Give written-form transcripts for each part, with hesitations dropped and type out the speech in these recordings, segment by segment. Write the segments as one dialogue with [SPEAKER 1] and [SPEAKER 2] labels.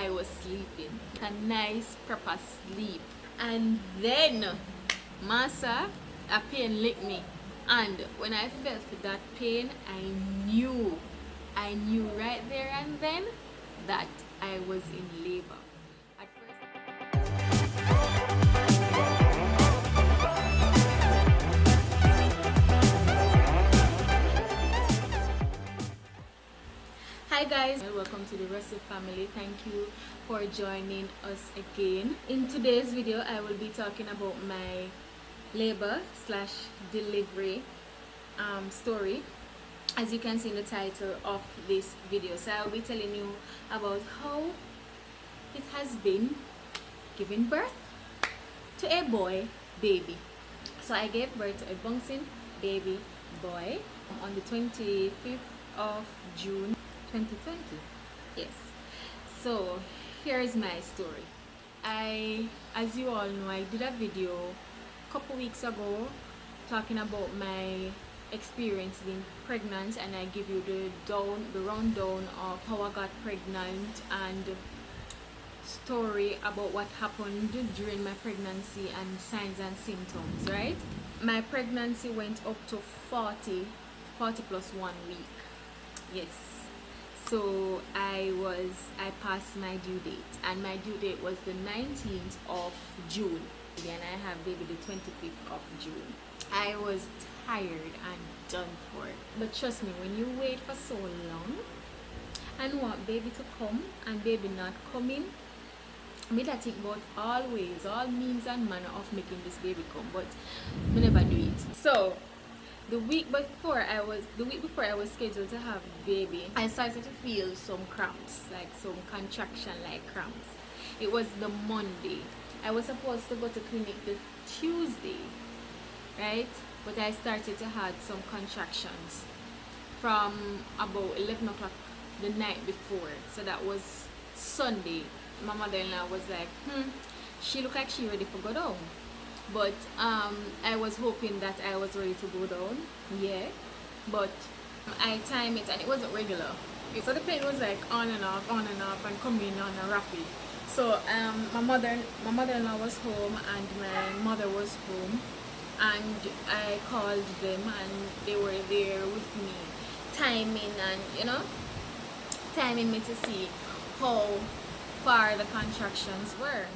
[SPEAKER 1] I was sleeping, a nice proper sleep, and then massa, a pain licked me, and when I felt that pain, I knew right there and then that I was in labor. At first, hi guys, welcome to the Russell family. Thank you for joining us again. In today's video, I will be talking about my labor slash delivery story, as you can see in the title of this video. So I'll be telling you about how it has been giving birth to a boy baby. So I gave birth to a bouncing baby boy on the 25th of June 2020. Yes. So here's my story. As you all know, I did a video a couple weeks ago talking about my experience being pregnant, and I give you the rundown of how I got pregnant and story about what happened during my pregnancy and signs and symptoms, right? My pregnancy went up to 40 plus 1 week. Yes. So I passed my due date, and my due date was the 19th of June, and I have baby the 25th of June. I was tired and done for. But trust me, when you wait for so long and want baby to come and baby not coming, me that think about all ways, all means and manner of making this baby come, but me never do it. So the week before I was scheduled to have baby, I started to feel some cramps, like some contraction like cramps. It was the Monday. I was supposed to go to clinic the Tuesday, right? But I started to have some contractions from about 11 o'clock the night before. So that was Sunday. My mother-in-law was like, she looked like she ready to go down. But I was hoping that I was ready to go down, yeah. But I timed it and it wasn't regular. So the pain was like on and off, and coming on a rapid. So my mother-in-law was home and my mother was home, and I called them and they were there with me, timing me to see how far the contractions were.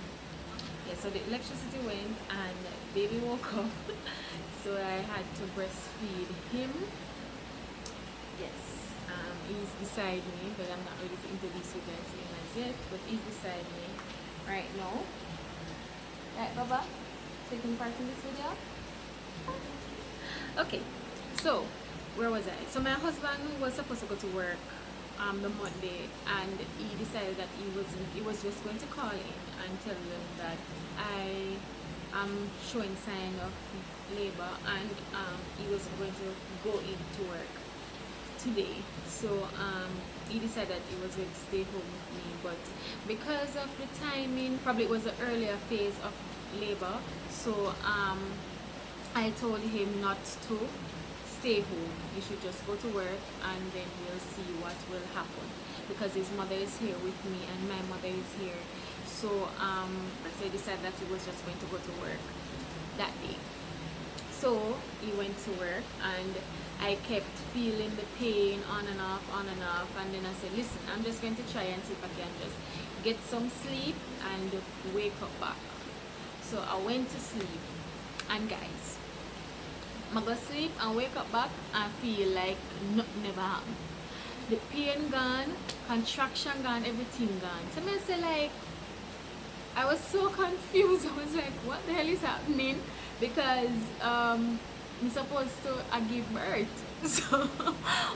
[SPEAKER 1] Yeah, so the electricity went and baby woke up. So I had to breastfeed him. Yes, he's beside me, but I'm not ready to introduce you guys to him as yet, but he's beside me right now. Right, Baba? Taking part in this video? Okay, so where was I? So my husband was supposed to go to work the Monday, and he decided that he was just going to call in and tell them that I am showing sign of labor, and he was going to go into work today. So he decided he was going to stay home with me, but because of the timing, probably it was the earlier phase of labor, so I told him not to stay home. He should just go to work, and then we'll see what will happen, because his mother is here with me and my mother is here. So I decided that he was just going to go to work that day. So he went to work, and I kept feeling the pain on and off, and then I said, listen, I'm just going to try and see if I can just get some sleep and wake up back. So I went to sleep, and guys, I go sleep and wake up back and feel like nothing never happened. The pain gone, contraction gone, everything gone. So I say, like, I was so confused. I was like, what the hell is happening? Because I'm supposed to give birth. So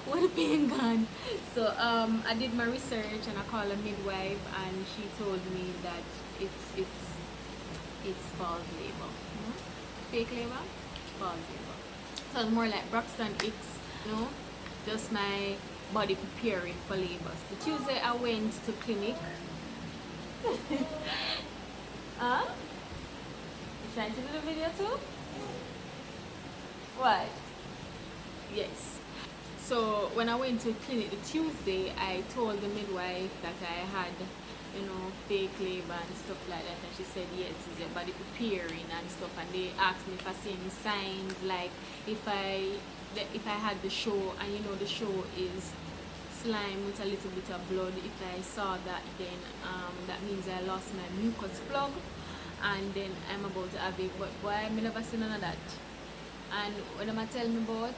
[SPEAKER 1] what the pain gone? So I did my research and I called a midwife, and she told me that it's false labor. Fake labor? False labor. So it's more like Braxton Hicks, just my body preparing for labor. The Tuesday I went to clinic. Huh? You trying to do the video too? What? Yes. So when I went to clinic the Tuesday, I told the midwife that I had, fake labor and stuff like that, and she said yes, is your body preparing and stuff, and they asked me if I see any signs, like if I had the show, and you know the show is slime with a little bit of blood. If I saw that, then that means I lost my mucus plug, and then I'm about to have it. But boy, I never seen none of that. And when I tell me about,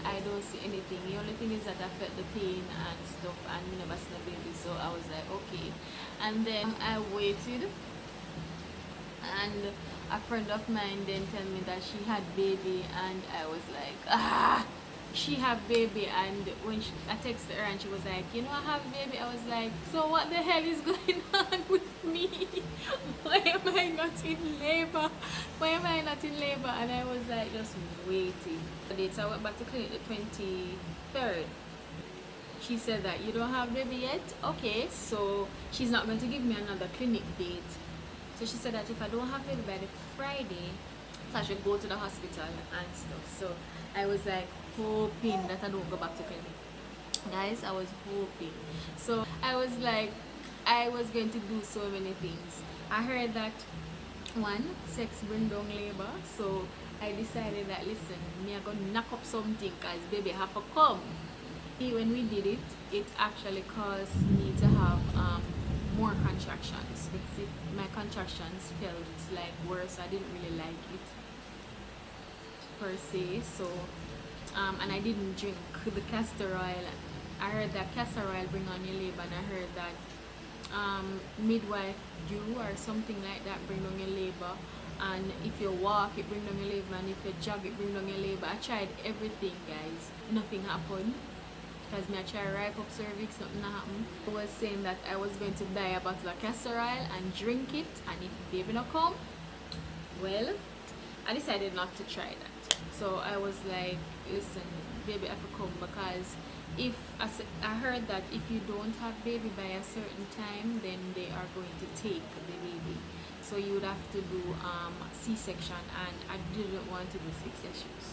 [SPEAKER 1] I don't see anything. The only thing is that I felt the pain and stuff, and I never seen a baby, so I was like, okay. And then I waited, and a friend of mine then tell me that she had baby, and I was like, she have baby. And when I texted her and she was like, you know, I have baby, I was like, so what the hell is going on with me? Why am I not in labor? Why am I not in labor? And I was like just waiting. So I went back to clinic the 23rd. She said that you don't have baby yet. Okay, so she's not going to give me another clinic date. So she said that if I don't have baby by the Friday, so I should go to the hospital and stuff. So I was like hoping that I don't go back to clinic. Guys, I was hoping. So I was like, I was going to do so many things. I heard that one, sex bring down labor. So I decided that, listen, me are gonna knock up something because baby have to come. When we did it, it actually caused me to have more contractions. My contractions felt like worse. I didn't really like it per se. So and I didn't drink the castor oil. I heard that castor oil bring on your labor, and I heard that midwife dew or something like that bring on your labor, and if you walk it bring down your labor, and if you jog it bring down your labor. I tried everything, guys, nothing happened. Because me I try ripe up cervix, nothing happened. I was saying that I was going to buy a bottle of castor oil and drink it, and if baby not come, well, I decided not to try that. So I was like, listen, baby have to come, because if I heard that if you don't have baby by a certain time, then they are going to take the baby. So you would have to do C-section, and I didn't want to do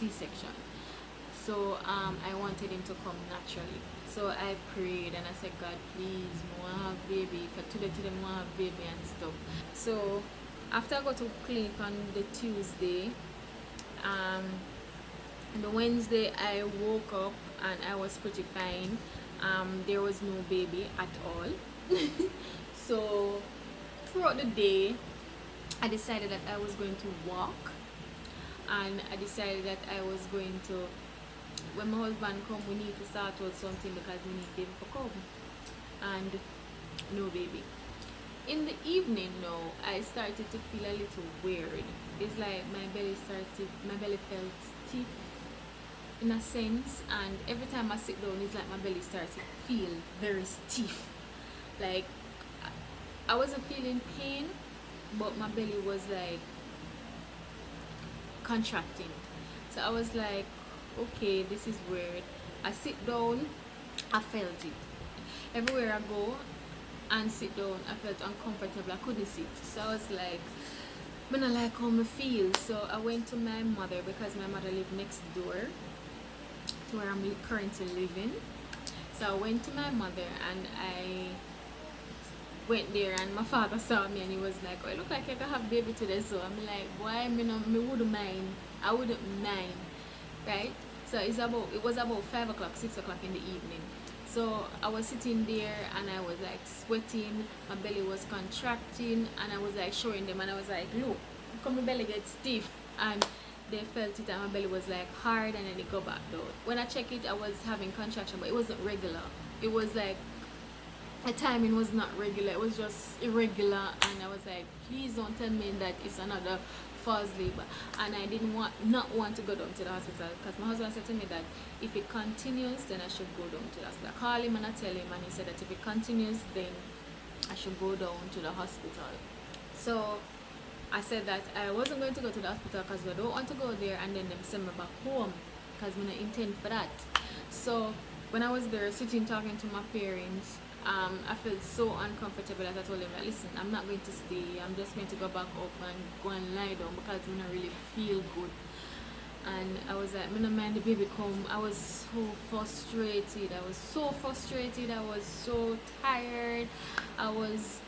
[SPEAKER 1] C-section. So I wanted him to come naturally. So I prayed and I said, God, please, I want to have baby. For today I want to have baby and stuff. So after I got to clinic on the Tuesday, on the Wednesday I woke up and I was pretty fine. There was no baby at all. So throughout the day I decided that I was going to walk, and I decided that I was going to, when my husband come, we need to start out something because we need baby to come, and no baby. In the evening now, I started to feel a little weird. It's like my belly felt stiff in a sense, and every time I sit down, it's like my belly starts to feel very stiff. Like I wasn't feeling pain, but my belly was like contracting. So I was like, okay, this is weird. I sit down, I felt it. Everywhere I go and sit down, I felt uncomfortable. I couldn't sit. So I was like, I don't like how I feel. So I went to my mother, because my mother lived next door to where I'm currently living. So I went to my mother and I went there, and my father saw me and he was like, oh, it look like I can have baby today. So I'm like, why? Me wouldn't mind. I wouldn't mind, right? So it was about 5 o'clock, 6 o'clock in the evening. So I was sitting there and I was like sweating, my belly was contracting, and I was like showing them, and I was like, look, come my belly get stiff, and they felt it and my belly was like hard, and then it go back down. When I checked it, I was having contraction, but it wasn't regular. It was like the timing was not regular, it was just irregular, and I was like, please don't tell me that it's another false labor. And I didn't not want to go down to the hospital, because my husband said to me that if it continues, then I should go down to the hospital. I called him and I tell him, and he said that if it continues, then I should go down to the hospital. So I said that I wasn't going to go to the hospital because I don't want to go there and then them send me back home, because I don't intend for that. So when I was there sitting talking to my parents, I felt so uncomfortable that I told them that, listen, I'm not going to stay, I'm just going to go back up and go and lie down, because I don't really feel good. And I was like, I don't mind the baby come. I was so frustrated, I was so tired, I was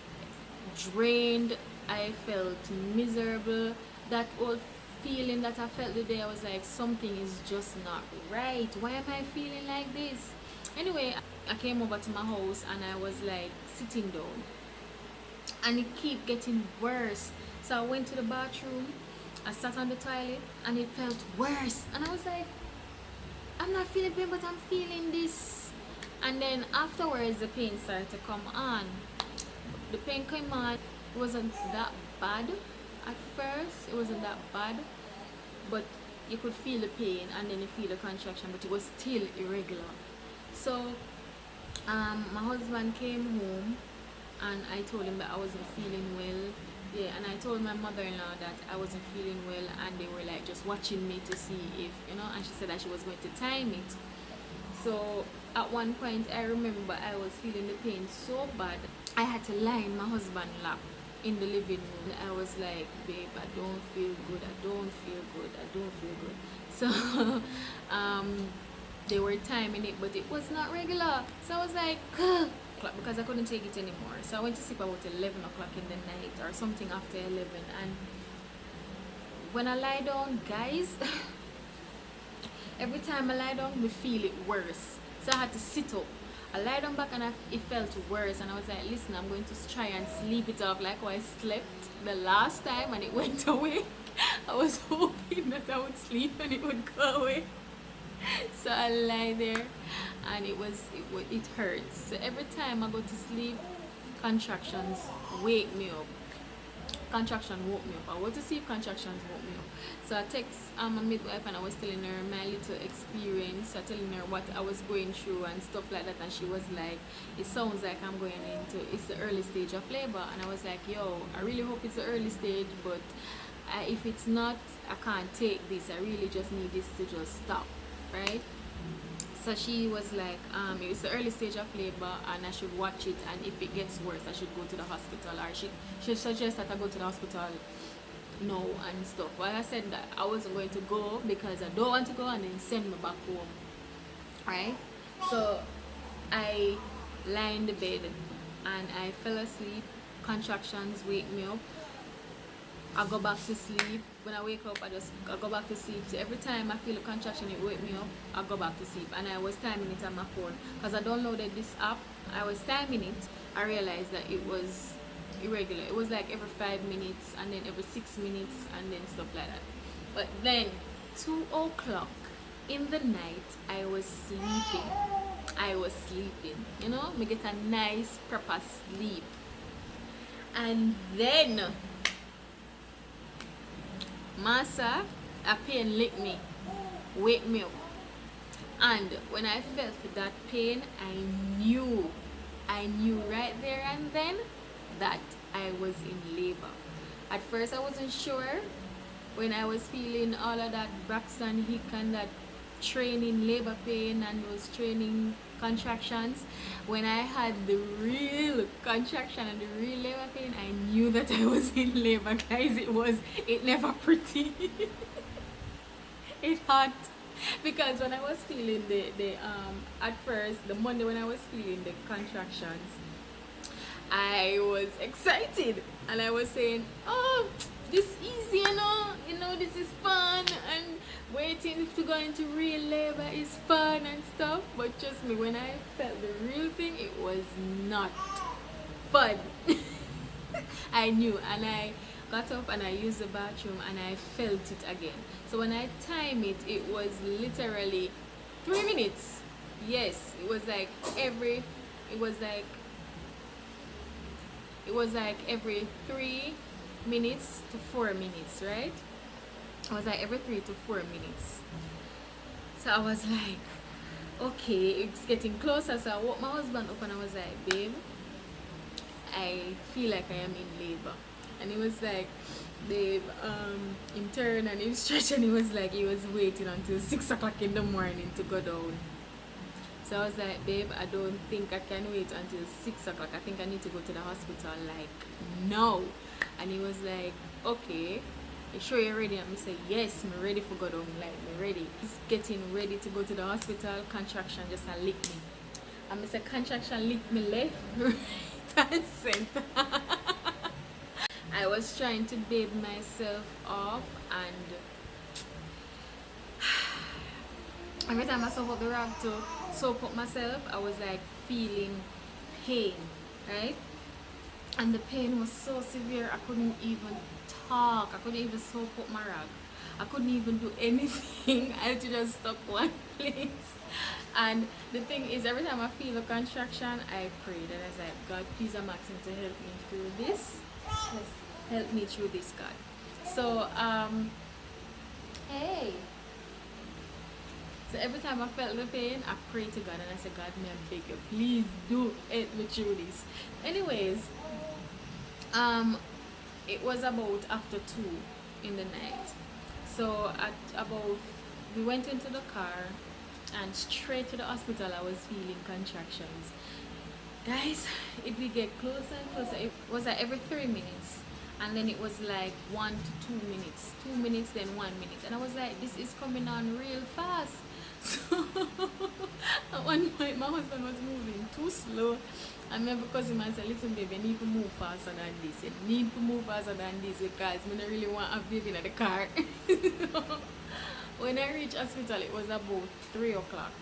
[SPEAKER 1] drained. I felt miserable. That old feeling that I felt the day, I was like, something is just not right. Why am I feeling like this? Anyway, I came over to my house and I was like sitting down, and it kept getting worse. So I went to the bathroom, I sat on the toilet, and it felt worse. And I was like, I'm not feeling pain, but I'm feeling this. And then afterwards, the pain started to come on. The pain came on. It wasn't that bad at first. It wasn't that bad, but you could feel the pain and then you feel the contraction, but it was still irregular. So my husband came home and I told him that I wasn't feeling well. Yeah, and I told my mother-in-law that I wasn't feeling well, and they were like just watching me to see if, and she said that she was going to time it. So at one point I remember I was feeling the pain so bad, I had to lie in my husband's lap in the living room. I was like, babe, I don't feel good, I don't feel good, I don't feel good. So they were timing it, but it was not regular. So I was like, because I couldn't take it anymore. So I went to sleep about 11 o'clock in the night or something after 11. And when I lie down, guys, every time I lie down, I feel it worse. So I had to sit up. I lie down back and it felt worse. And I was like, listen, I'm going to try and sleep it off like how I slept the last time and it went away. I was hoping that I would sleep and it would go away. So I lie there and it hurts. So every time I go to sleep, contractions wake me up. Contraction woke me up. I want to see if contractions woke me up. So I text my midwife and I was telling her my little experience. I telling her what I was going through and stuff like that, and she was like, it sounds like I'm going into, it's the early stage of labor. And I was like, yo, I really hope it's the early stage, but if it's not, I can't take this. I really just need this to just stop, right? So she was like, it's the early stage of labor and I should watch it, and if it gets worse I should go to the hospital, or she suggested that I go to the hospital no and stuff. Well, I said that I wasn't going to go because I don't want to go and then send me back home, right? So I lie in the bed and I fell asleep. Contractions wake me up. I go back to sleep. When I wake up, I go back to sleep. So every time I feel a contraction, it wake me up, I go back to sleep. And I was timing it on my phone because I downloaded this app. I was timing it. I realized that it was irregular. It was like every 5 minutes and then every 6 minutes and then stuff like that. But then 2 o'clock in the night, I was sleeping. Me get a nice proper sleep. And then massa, a pain lick me, wake me up. And when I felt that pain, I knew right there and then that I was in labor. At first I wasn't sure. When I was feeling all of that Braxton Hicks and that training labor pain and was training contractions, when I had the real contraction and the real labor pain, I knew that I was in labor, guys. It never pretty. It hurt. Because when I was feeling the at first, the Monday when I was feeling the contractions, I was excited and I was saying, oh, this easy, this is fun, and waiting to go into real labor is fun and stuff. But trust me, when I felt the real thing, it was not fun. I knew, and I got up and I used the bathroom and I felt it again. So when I time it, it was literally 3 minutes. Yes, it was like every 3 minutes to 4 minutes, right? It was like every 3 to 4 minutes. So I was like, okay, it's getting closer. So I woke my husband up and I was like, babe, I feel like I am in labor. And he was like, babe, him turned and he stretched and he was like, he was waiting until 6 o'clock in the morning to go down. So I was like, babe, I don't think I can wait until 6 o'clock. I think I need to go to the hospital, like, now. And he was like, okay, you sure you're ready? And I said, yes, I'm ready for go down, like, I'm ready. He's getting ready to go to the hospital. Contraction just a lick me. And I said, contraction lick me left, right and center. was trying to bathe myself off, and every time I soak up the rag to soak up myself, I was like feeling pain, right? And the pain was so severe I couldn't even talk. I couldn't even soak up my rag. I couldn't even do anything. I had to just stop one place. And the thing is, every time I feel a contraction, I prayed and I was like, God, please, I'm asking to help me through this. Yes, help me through this, God. So hey. So every time I felt the pain, I prayed to God and I said, God, may I beg you, please do help me through this. Anyways, it was about after 2 in the night. So at about, we went into the car and straight to the hospital. I was feeling contractions. Guys, it would get closer and closer. It was like every 3 minutes, and then it was like 1 to 2 minutes, 2 minutes, then 1 minute, and I was like, this is coming on real fast. So at one point my husband was moving too slow. I remember because he said, listen baby, I need to move faster than this. I need to move faster than this because I don't really want a baby in the car. When I reached hospital, it was about 3 o'clock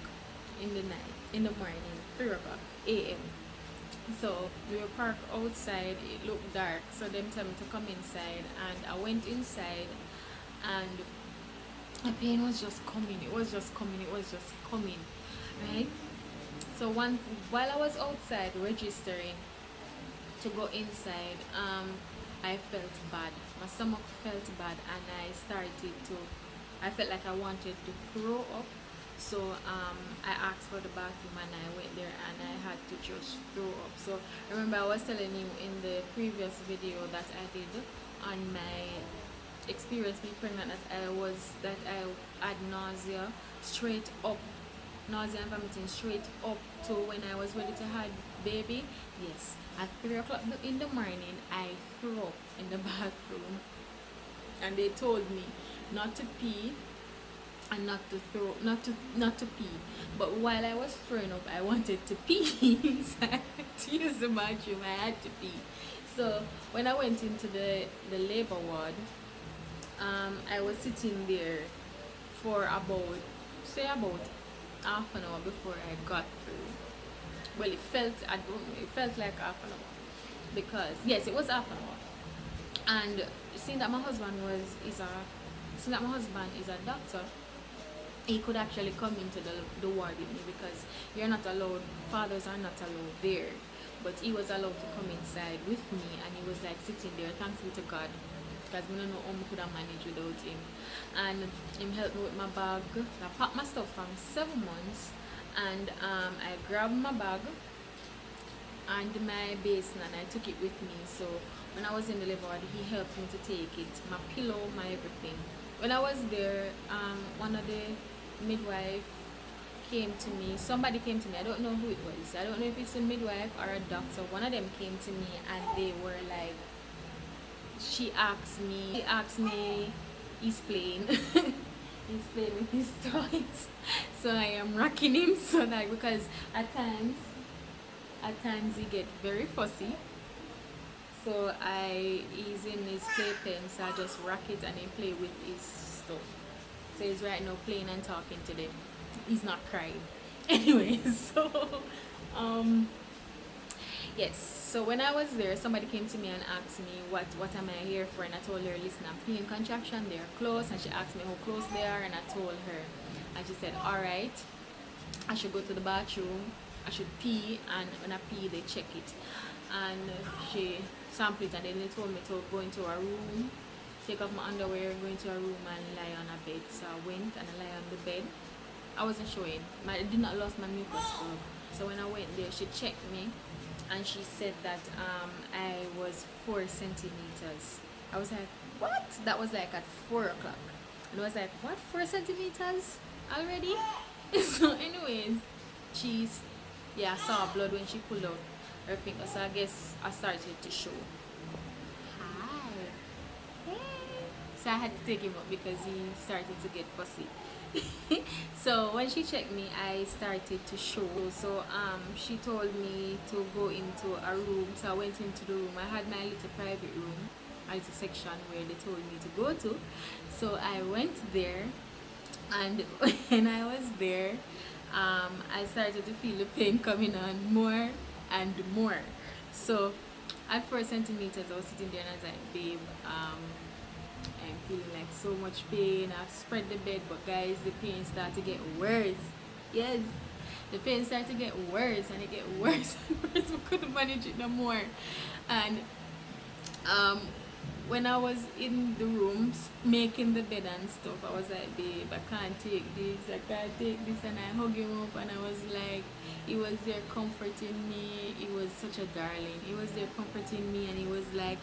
[SPEAKER 1] in the night, in the morning, 3 o'clock a.m. So we were parked outside, it looked dark, so them told me to come inside, and I went inside, and the pain was just coming, it was just coming, right? So while I was outside registering to go inside, I felt bad. My stomach felt bad, and I felt like I wanted to throw up. So I asked for the bathroom and I went there and I had to just throw up. So remember, I was telling you in the previous video that I did on my experience being pregnant that I had nausea straight up, nausea and vomiting straight up to when I was ready to have baby. Yes, at 3 o'clock in the morning I threw up in the bathroom, and they told me not to pee and not to pee. But while I was throwing up, I wanted to pee. So I had to use the bathroom. I had to pee. So when I went into the labor ward, I was sitting there for about half an hour before I got through. Well, it felt like half an hour, because yes, it was half an hour. And seeing that my husband is a doctor, he could actually come into the ward with me, because you're not allowed, fathers are not allowed there, but he was allowed to come inside with me, and he was like sitting there, thanks be to God, because we don't know how we could have managed without him. And him helped me with my bag. I packed my stuff from 7 months, and I grabbed my bag and my basin and I took it with me. So when I was in the labor ward, he helped me to take it, my pillow, my everything. When I was there, one of the midwife came to me, somebody came to me, I don't know who it was, I don't know if it's a midwife or a doctor. One of them came to me and they were like, she asked me, he's playing he's playing with his toys, so I am rocking him, so that, because at times he get very fussy, so he's in his playpen, so I just rock it and he play with his stuff. So he's right now playing and talking to them. He's not crying. Anyway, so yes, so when I was there, somebody came to me and asked me what am I here for, and I told her, listen, I'm feeling contraction, they're close. And she asked me how close they are, and I told her, and she said, all right, I should go to the bathroom, I should pee, and when I pee they check it, and she sampled it, and then they told me to go into a room, take off my underwear, go into a room and lie on a bed. So I went and I lie on the bed. I wasn't showing, I did not lose my mucus scrub. So when I went there, she checked me and she said that I was 4 centimeters. I was like, what? That was like at 4 o'clock. And I was like, what, 4 centimeters already? So anyways, I saw blood when she pulled out her finger. So I guess I started to show. Hi. Hey. So I had to take him up because he started to get fussy. So when she checked me, I started to show. So she told me to go into a room, so I went into the room. I had my little private room, as a section where they told me to go to. So I went there, and when I was there, I started to feel the pain coming on more and more. So at 4 centimeters, I was sitting there and I was like, babe, I'm feeling like so much pain. I've spread the bed, but guys, the pain started to get worse. Yes, the pain started to get worse and it get worse and worse. We couldn't manage it no more. And when I was in the room making the bed and stuff, I was like, babe, I can't take this, and I hugged him up, and I was like, he was there comforting me. He was such a darling. He was there comforting me, and he was like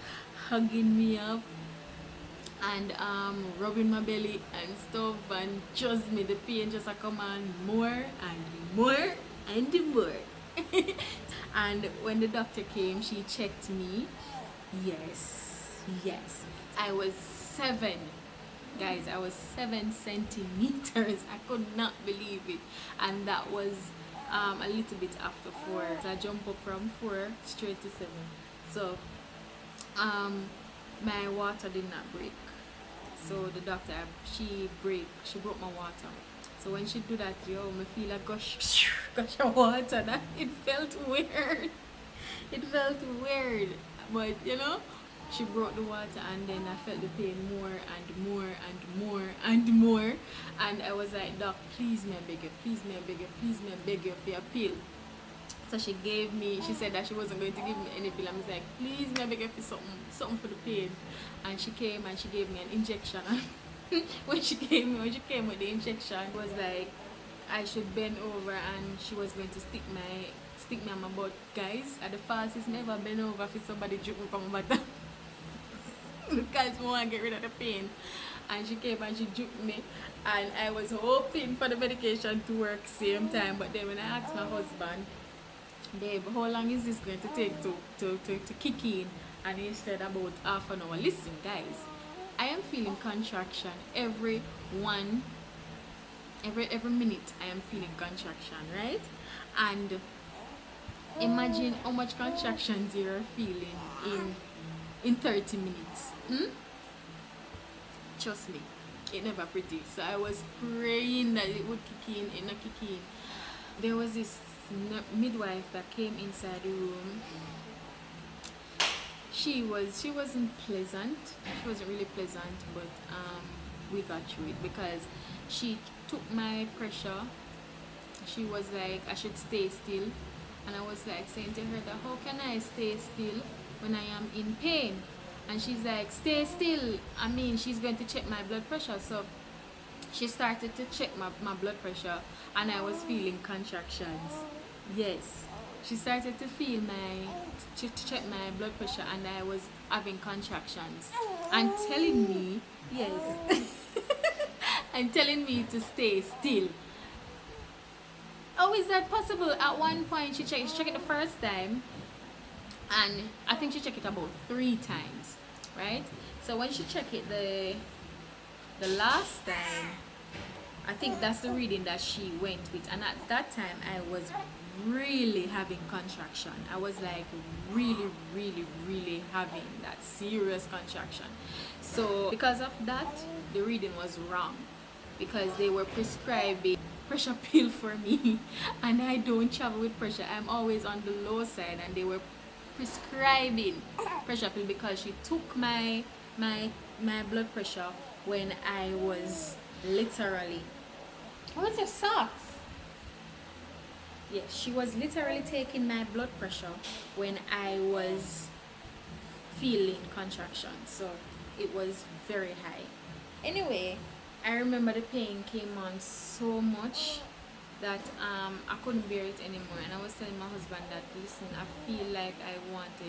[SPEAKER 1] hugging me up and rubbing my belly and stuff, and just me, the pain just come on more and more and more. And when the doctor came, she checked me. Yes, I was 7, guys. I was 7 centimeters. I could not believe it, and that was a little bit after 4. So I jumped up from 4 straight to 7. So my water did not break. So the doctor, she broke my water. So when she do that, yo, me feel a gush of water. That it felt weird. It felt weird, but you know, she broke the water, and then I felt the pain more and more and more and more. And I was like, doc, please me I beg you, please me I beg you, please me I beg you for your pill. So she said that she wasn't going to give me any pill. I was like, please me I beg you for something for the pain. And she came and she gave me an injection. when she came with the injection, it was like I should bend over, and she was going to stick me on my butt. Guys, at the fastest, never bend over for somebody drip me from my butt. Because I want to get rid of the pain. And she came and she dripped me, and I was hoping for the medication to work same time. But then when I asked my husband, babe, how long is this going to take to kick in? And he said about half an hour. Listen, guys, I am feeling contraction every minute. I am feeling contraction, right? And imagine how much contractions you're feeling in 30 minutes. Trust me, it never pretty. So I was praying that it would kick in, it not kick in. There was this midwife that came inside the room. She wasn't pleasant. She wasn't really pleasant, but we got through it because she took my pressure. She was like, I should stay still, and I was like saying to her that how can I stay still when I am in pain? And she's like, stay still. I mean, she's going to check my blood pressure. So she started to check my blood pressure, and I was feeling contractions. Yes, she started to check my blood pressure, and I was having contractions and telling me, yes, and telling me to stay still. How is that possible? At one point she checked it the first time, and I think she checked it about 3 times, right? So when she checked it the last time, I think that's the reading that she went with, and at that time I was really having contraction. I was like really having that serious contraction. So because of that, the reading was wrong, because they were prescribing pressure pill for me, and I don't travel with pressure. I'm always on the low side, and they were prescribing pressure pill because she took my blood pressure when I was literally, what's your socks? Yes, she was literally taking my blood pressure when I was feeling contractions. So it was very high. Anyway, I remember the pain came on so much that I couldn't bear it anymore, and I was telling my husband that, listen, I feel like I want to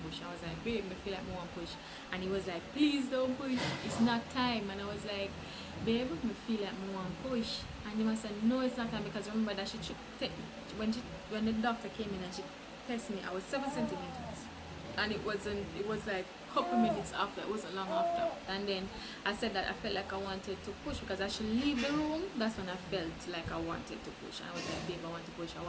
[SPEAKER 1] push. I was like, babe, I feel like I want to push, and he was like, please don't push, it's not time. And I was like, babe, I feel like I want to push, and he must say, no, it's not time, because remember that when the doctor came in and she tested me, I was 7 centimeters, and it was like a couple minutes after, it wasn't long after. And then I said that I felt like I wanted to push because I should leave the room. That's when I felt like I wanted to push. And I was like, babe, I want to push. And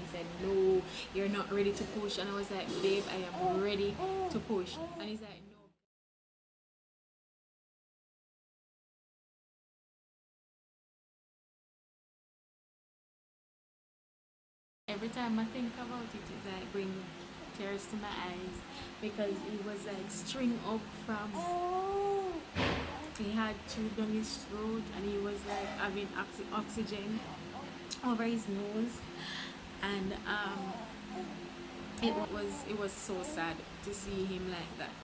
[SPEAKER 1] he said, no, you're not ready to push. And I was like, babe, I am ready to push. And he's like, no. Every time I think about it, it like bring tears to my eyes because he was like string up from. He had tube down his throat and he was like having oxygen over his nose, and it was so sad to see him like that.